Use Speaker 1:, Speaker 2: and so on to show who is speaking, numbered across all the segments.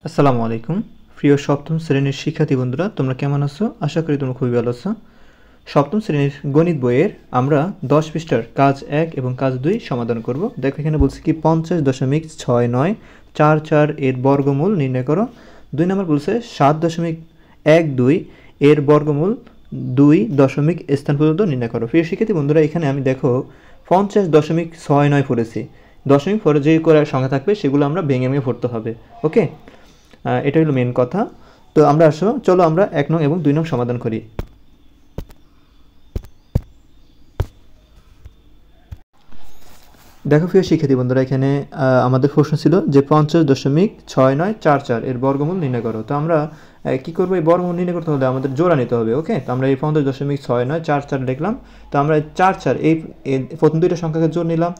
Speaker 1: আসসালামু আলাইকুম প্রিয় সপ্তম শ্রেণীর শিক্ষার্থী বন্ধুরা, তোমরা কেমন আছো? আশা করি তোমরা খুবই ভালো আছো। সপ্তম শ্রেণীর গণিত বইয়ের আমরা 10 পৃষ্ঠার কাজ 1 এবং কাজ 2 সমাধান করব। দেখো এখানে বলছি কি 50.6944 এর বর্গমূল নির্ণয় করো। 2 নম্বর বলছে 7.12 এর বর্গমূল 2 দশমিক স্থান পর্যন্ত নির্ণয় করো। প্রিয় শিক্ষার্থী বন্ধুরা, এখানে আমি দেখো 50.69 পড়েছি। দশমিক পরে যে করে সংখ্যা থাকবে সেগুলো আমরা ভেঙে ভেঙে পড়তে হবে। ওকে, এটা হলো মেন কথা। তো আমরা চলো আমরা 1 নং এবং 2 নং সমাধান করি। দেখো প্রিয় শিক্ষার্থী বন্ধুরা, এখানে আমাদের প্রশ্ন ছিল যে 50.6944 এর বর্গমূল নির্ণয় করো। তো আমরা কি করবো? এই বর্গমূল নির্ণয় করতে হলে আমাদের জোড়া নিতে হবে। ওকে, তো আমরা এই 50.6944 লিখলাম। তো আমরা 44 এই প্রথম দুইটা সংখ্যাকে জোড় নিলাম,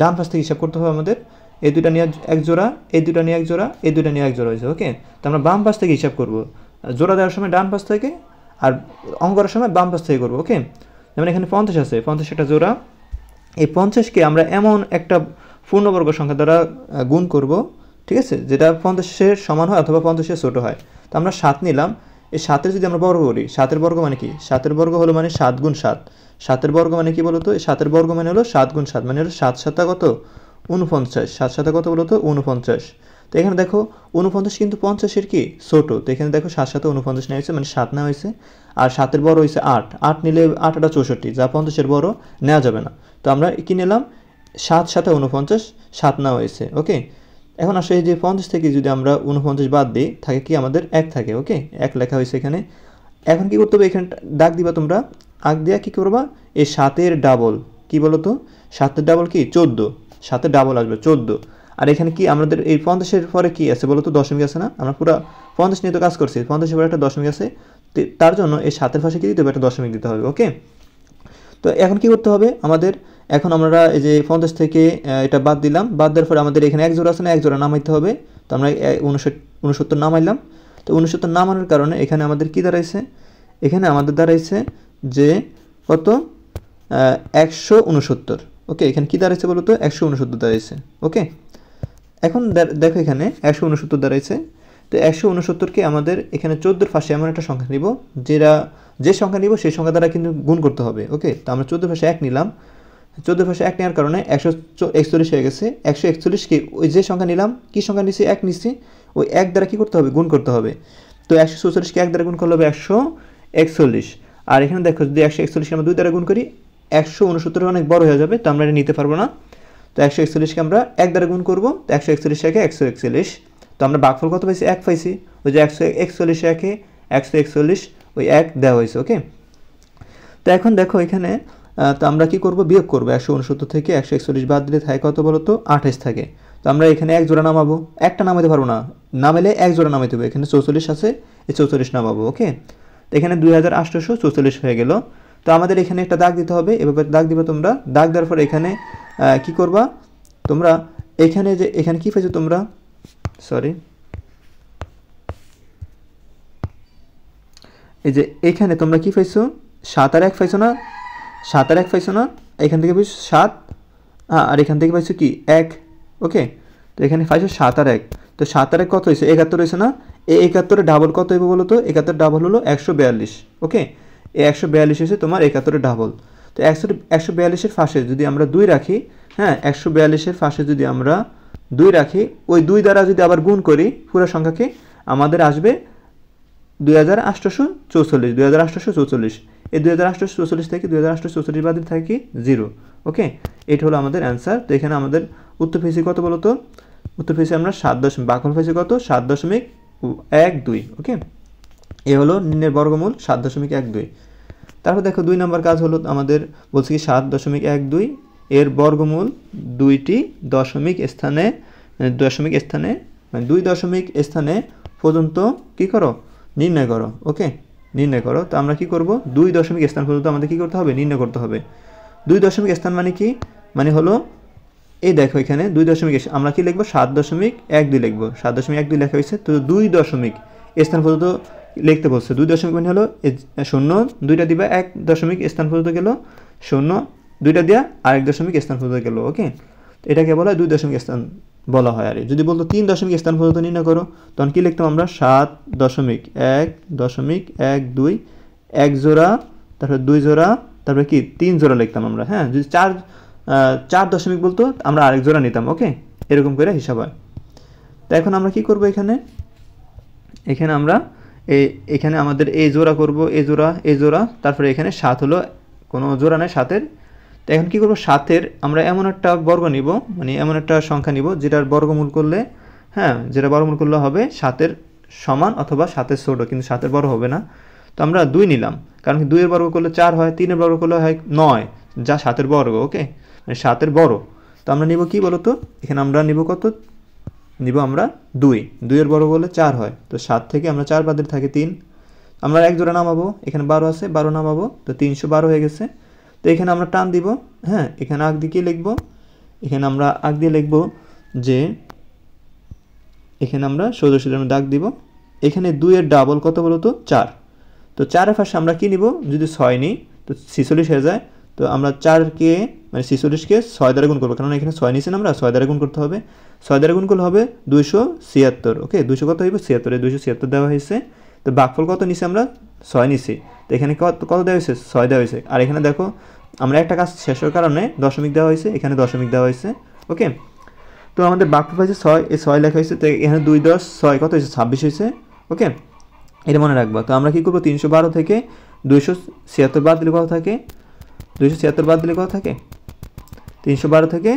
Speaker 1: ডান পাশ থেকে হিসাব করতে হবে আমাদের। এই দুইটা নিয়ে এক জোড়া, এই দুইটা নিয়ে এক জোড়া, এই দুইটা নিয়ে এক জোড়া হয়েছে। ওকে, তো আমরা বাম পাশ থেকে হিসাব করবো। জোড়া দেওয়ার সময় ডান পাশ থেকে, আর অঙ্ক করার সময় বাম পাশ থেকে করবো। ওকে, যেমন এখানে 50 আছে, 50 একটা জোড়া। এই 50কে আমরা এমন একটা পূর্ণবর্গ সংখ্যা দ্বারা গুণ করব, ঠিক আছে, যেটা 50-এর সমান হয় অথবা 50-এর ছোটো হয়। তো আমরা 7 নিলাম। এই 7-এর যদি আমরা বর্গ করি, 7-এর বর্গ মানে কি? 7-এর বর্গ হলো মানে 7 গুণ 7। 7-এর বর্গ মানে কি বলতো? এই 7-এর বর্গ মানে হলো 7 গুণ 7, মানে হলো 7 7 কত? 49। 7 7 কত বলতো? 49। তো এখানে দেখো 49 কিন্তু 50-এর কি ছোটো। তো এখানে দেখো 7 7 49 নেওয়া হয়েছে, মানে 7 নেওয়া হয়েছে। আর 7-এর বড় হয়েছে 8। 8 নিলে 8 8 64, যা 50-এর বড় নেওয়া যাবে না। তো আমরা কি নিলাম? 7 7 49, 7 নেওয়া হয়েছে। ওকে, এখন আসলে এই যে 50 থেকে যদি আমরা 49 বাদ দিই, থাকে কি আমাদের 1 থাকে। ওকে, 1 লেখা হয়েছে এখানে। এখন কি করতে হবে? এখানে দাগ দিবা তোমরা। আগ দিয়া কি করবা? এই 7-এর ডাবল কি বলো তো? 7-এর ডাবল কি? 14। 7-এর ডাবল আসবে 14। আর এখানে কি আমাদের এই 50-এর পরে কি আছে বলো তো? দশমিক আছে না? আমরা পুরো 50 নিয়ে তো কাজ করছি, 50-এর পরে একটা দশমিক আছে। তার জন্য এই 7-এর পাশে কি দিতে হবে? একটা দশমিক দিতে হবে। ওকে, তো এখন কি করতে হবে আমাদের? এখন আমরা এই যে 50 থেকে এটা বাদ দিলাম। বাদ দেওয়ার পরে আমাদের এখানে এক জোড়া আছে না? এক জোড়া নামাইতে হবে। তো আমরা 69 নামাইলাম। তো 69 নামানোর কারণে এখানে আমাদের কি দাঁড়াইছে? এখানে আমাদের দাঁড়াইছে যে কত? 169। ওকে, এখানে কি দাঁড়াইছে বলো তো? 169 দাঁড়াইছে। ওকে, এখন দেখো এখানে 169 দাঁড়াইছে। তো 169কে আমাদের এখানে 14-এর পাশে এমন একটা সংখ্যা নিব, যে সংখ্যা নিব সেই সংখ্যা দ্বারা কিন্তু গুণ করতে হবে। ওকে, তো আমরা 14-এর পাশে 1 নিলাম। 14-এর পাশে 1 নেওয়ার কারণে 141 হয়ে গেছে। 141কে ওই যে সংখ্যা নিলাম, কি সংখ্যা নিছি? 1 নিছি। ওই 1 দ্বারা কি করতে হবে? গুণ করতে হবে। তো 144কে 1 দ্বারা গুণ করলে হবে 141। আর এখানে দেখো যদি 141কে আমরা 2 দ্বারা গুণ করি, 169 অনেক বড় হয়ে যাবে, তো আমরা এটা নিতে পারবো না। তো 141কে আমরা 1 দ্বারা গুণ করবো। তো 141 একে 141। তো আমরা ভাগফল কত পাইছি? 1 পাইছি। ওই যে 141 একে 141, ওই 1 দেওয়া হয়েছে। ওকে, তো এখন দেখো এখানে তো আমরা কি করব? বিয়োগ করবো। 169 থেকে 141 বাদ দিলে থাকে কত বলো তো? 28 থাকে। তো আমরা এখানে এক জোড়া নামাবো। একটা নামাতে পারবো না, নামালে এক জোড়া নামাইতে হবে। এখানে 44 আছে, এই 44 নামাবো। ওকে, তো এখানে 2844 হয়ে গেল। তো আমাদের এখানে একটা দাগ দিতে হবে। এভাবে দাগ দিবে তোমরা। দাগ দেওয়ার পর এখানে কি করবা তোমরা? এখানে যে এখানে কি পাইছো তোমরা? সরি, এই যে এখানে তোমরা কি পাইছো? 7 আর 1 পাইছো না? 7 আর 1 পাইছো না? এখান থেকে পাইছো 7, আর এখান থেকে পাইছো কি 1। ওকে, তো এখানে পাইছো 7 আর 1। তো 7 আর 1 কত হয়েছে? 71 হয়েছে না? এই 71-এর ডাবল কত হইব বলো তো? 71 ডাবল হলো 142। ওকে, এই 142 হয়েছে তোমার 71-এর ডাবল। তো 142-এর পাশে যদি আমরা 2 রাখি, হ্যাঁ, 142-এর পাশে যদি আমরা 2 রাখি, ওই 2 দ্বারা যদি আবার গুণ করি পুরো সংখ্যাকে, আমাদের আসবে 2844। 2844, এই 2844 থেকে 2844 বাদ দিলে থাকে কি? 0। ওকে, এটা হলো আমাদের অ্যান্সার। তো এখানে আমাদের উত্তর পেয়েছি কত বলো তো? উত্তর পেয়েছি আমরা 7 দশমিক, ভাগফল পেয়েছি কত? 7.12। ওকে, এ হলো নির্ণয়ের বর্গমূল 7.12। তারপর দেখো 2 নম্বর কাজ হলো আমাদের, বলছি কি 7.12 এর বর্গমূল 2টি দশমিক স্থানে মানে 2 দশমিক স্থানে পর্যন্ত কি করো? নির্ণয় করো। ওকে, নির্ণয় করো। তো আমরা কি করব? 2 দশমিক স্থান পর্যন্ত আমাদের কি করতে হবে? নির্ণয় করতে হবে। 2 দশমিক স্থান মানে কি? মানে হলো এই দেখো এখানে 2 দশমিক, আমরা কি লিখবো? 7.12 লিখবো। 7.12 লেখা হয়েছে। তো 2 দশমিক স্থান পর্যন্ত লিখতে বলছে। 2 দশমিক মানে হলো 0 2টা দিবা 1 দশমিক স্থান পর্যন্ত গেল, 0 2টা দিয়া আরেক দশমিক স্থান পর্যন্ত গেল। ওকে, তো এটাকে বলা হয় 2 দশমিক স্থান বলা হয়। আর যদি বলতো 3 দশমিক স্থান পর্যন্ত নির্ণয় করো, তখন কি লিখতাম আমরা 7.1.12 এক জোড়া, তারপর 2 জোড়া, তারপরে কি 3 জোড়া লিখতাম আমরা। হ্যাঁ, যদি 4 দশমিক বলতো আমরা আরেক জোড়া নিতাম। ওকে, এরকম করে হিসাব হয়। তো এখন আমরা কি করব, এখানে আমরা এখানে আমাদের এই জোড়া করব, এই জোড়া, তারপরে এখানে 7 হলো, কোনো জোড়া নেই 7-এর। তো এখন কী করবো, 7-এর আমরা এমন একটা বর্গ নিব, মানে এমন একটা সংখ্যা নিব যেটার বর্গমূল করলে, হ্যাঁ, যেটা বর্গমূল করলে হবে 7-এর সমান অথবা 7-এর ছোটো, কিন্তু 7-এর বড় হবে না। তো আমরা 2 নিলাম, কারণ 2-এর বর্গ করলে 4 হয়, 3-এর বর্গ করলে হয় 9, যা 7-এর বর্গ। ওকে, মানে 7-এর বড়। তো আমরা নিব কি বলতো, এখানে আমরা নিব কত, নিব আমরা 2-এর বর্গ করলে 4 হয়। তো 7 থেকে আমরা 4 বাদ দিলে থাকে 3, আমরা এক জোড়া নামাবো, এখানে 12 আছে, 12 নামাবো, তো 312 হয়ে গেছে। তো এখানে আমরা টান দিব, হ্যাঁ, এখানে আগ দিয়ে কি লিখবো, এখানে আমরা আগ দিয়ে লিখবো যে এখানে আমরা সোজা দাগ দিব। এখানে 2-এর ডাবল কত বলতো, 4। তো 4-এর পাশে আমরা কি নিব, যদি 6 নিই তো 46 হয়ে যায়। তো আমরা 4-কে মানে 46-কে 6 দ্বারা গুণ করবো, কারণ এখানে 6 নিয়েছেন আমরা, 6 দ্বারা গুণ করতে হবে। 6 দ্বারা গুণ করলে হবে 276। ওকে, 200 কত হইব, 76, 276 দেওয়া হয়েছে। তো ভাগফল কত নিছি আমরা, 6 নিছি। তো এখানে কত দেওয়া হয়েছে, 6 দেওয়া হয়েছে। আর এখানে দেখো আমরা একটা কাজ শেষের কারণে দশমিক দেওয়া হয়েছে, এখানে দশমিক দেওয়া হয়েছে। ওকে, তো আমাদের ভাগফল হয়েছে 6, এই 6 লেখা হয়েছে। তো এখানে 2 10 6 কত হয়েছে, 26 হয়েছে। ওকে, এটা মনে রাখবা। তো আমরা কি করবো, 312 থেকে 276 বাদ দিলে কত থাকে, 276 বাদ দিলে কত থাকে, 312 থেকে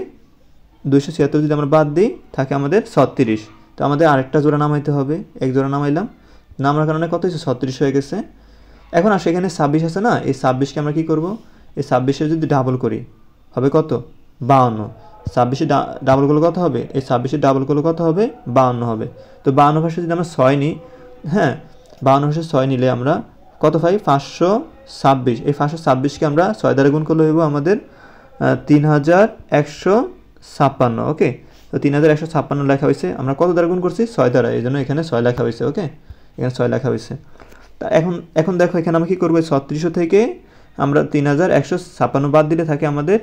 Speaker 1: 276 যদি আমরা বাদ দিই থাকে আমাদের 36। তো আমাদের আরেকটা জোড়া নামাইতে হবে, এক জোড়া নামাইলাম, নামার কারণে কত হয়েছে, 36 হয়ে গেছে। এখন আসলে এখানে 26 আছে না, এই 26-কে আমরা কি করব, এই 26-এর যদি ডাবল করি হবে কত, 52। 26-এ ডাবল করলে কত হবে, এই 26-এ ডাবল করলে কত হবে, 52 হবে। তো 52 ভাষা যদি আমরা 6 নিই, হ্যাঁ, 52 ভাষা 6 নিলে আমরা কত পাই, 526। এই 526-কে আমরা 6 দ্বারা গুণ করলে হইব আমাদের 3156। ওকে, তো 3156 লেখা হয়েছে। আমরা কত দ্বারা গুণ করছি, 6 দ্বারা, এই জন্য এখানে 6 লেখা হয়েছে। ওকে, এখানে 6 লেখা হয়েছে। তা এখন দেখো এখানে আমরা কী করবো, 3600 থেকে আমরা 3156 বাদ দিলে থাকে আমাদের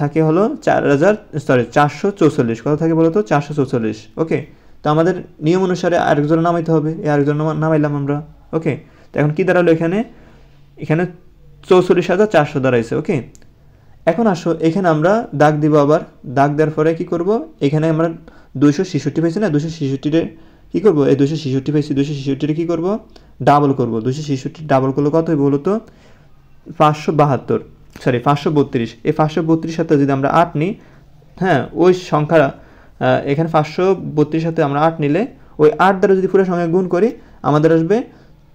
Speaker 1: থাকে হলো 444। কত থাকে বলো তো, 444। ওকে, তো আমাদের নিয়ম অনুসারে আরেকজন নামাইতে হবে, এই আরেকজন নামাইলাম আমরা। ওকে, তো এখন কী দাঁড়ালো, এখানে 44,400 দাঁড়াইছে। ওকে, এখন আসো এখানে আমরা দাগ দিব, আবার দাগ দেওয়ার পরে কী করব, এখানে আমরা 266 পেয়েছি না, 266-রে কী করবো, এই 266 পেয়েছি, 266-রে কী করবো, ডাবল করবো। 266 ডাবল করলে কত হইব বলো তো, 532। এই 532 সাথে যদি আমরা 8 নিই, হ্যাঁ, ওই সংখ্যা এখানে 532 সাথে আমরা 8 নিলে ওই 8 দ্বারা যদি পুরো সংখ্যা গুণ করি আমাদের আসবে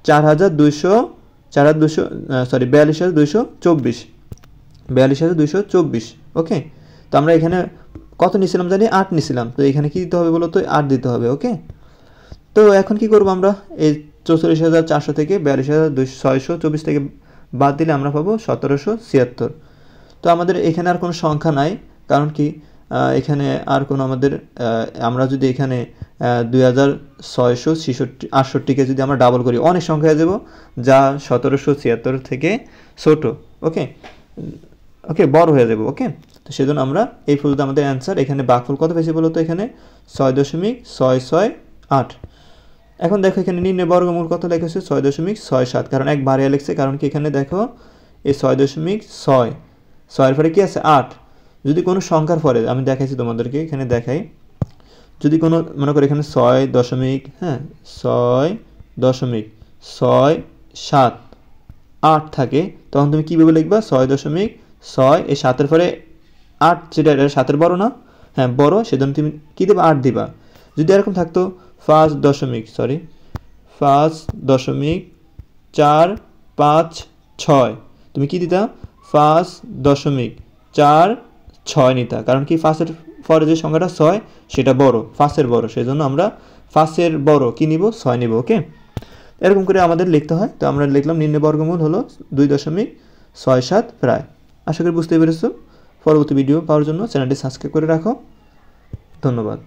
Speaker 1: 4224। ওকে, তো আমরা এখানে কত নিছিলাম জানি, 8 নিছিলাম। তো এখানে কি দিতে হবে বলো তো, 8 দিতে হবে। ওকে, তো এখন কি করব আমরা, এই 44,400 থেকে 42,624 থেকে বাদ দিলে আমরা পাবো 1776। তো আমাদের এখানে আর কোনো সংখ্যা নাই, কারণ কি এখানে আর কোনো আমাদের আমরা যদি এখানে 2668কে যদি আমরা ডাবল করি অনেক সংখ্যা হয়ে যাব, যা 1776 থেকে ছোটো। ওকে, বড় হয়ে যাব। ওকে, তো সেজন্য আমরা এই পর্যন্ত আমাদের অ্যান্সার। এখানে ভাগফল কত পেয়েছি বলো তো, এখানে 6.668। এখন দেখো এখানে নিম্নে বর্গমূল কত লেখা হয়েছে, 6.67, কারণ এক বাড়িয়ে লিখছে, কারণ কি এখানে দেখো এই 6.6 পরে কি আছে 8। যদি কোনো সংখ্যার পরে আমি দেখাইছি তোমাদেরকে, এখানে দেখাই, যদি কোনো মনে করো এখানে 6.678 থাকে, তখন তুমি কীভাবে লিখবা, 6.6, এই 7-এর পরে 8, যেটা এটা 7-এর বড় না, হ্যাঁ বড়, সেজন্য তুমি কী দেবা, 8 দিবা। যদি এরকম থাকতো 5.456, তুমি কি দিতা, 5.46 নিতা, কারণ কি 5-এর পরে যে সংখ্যাটা 6 সেটা বড়, 5-এর বড়, সেই জন্য আমরা 5-এর বড় কি নিব, 6 নিব। ওকে, এরকম করে আমাদের লিখতে হয়। তো আমরা লিখলাম নিম্ন বর্গমূল হলো 2.67 প্রায়। আশা করি বুঝতে পেরেছো। পরবর্তী ভিডিও পাওয়ার জন্য চ্যানেলটি সাবস্ক্রাইব করে রাখো। ধন্যবাদ।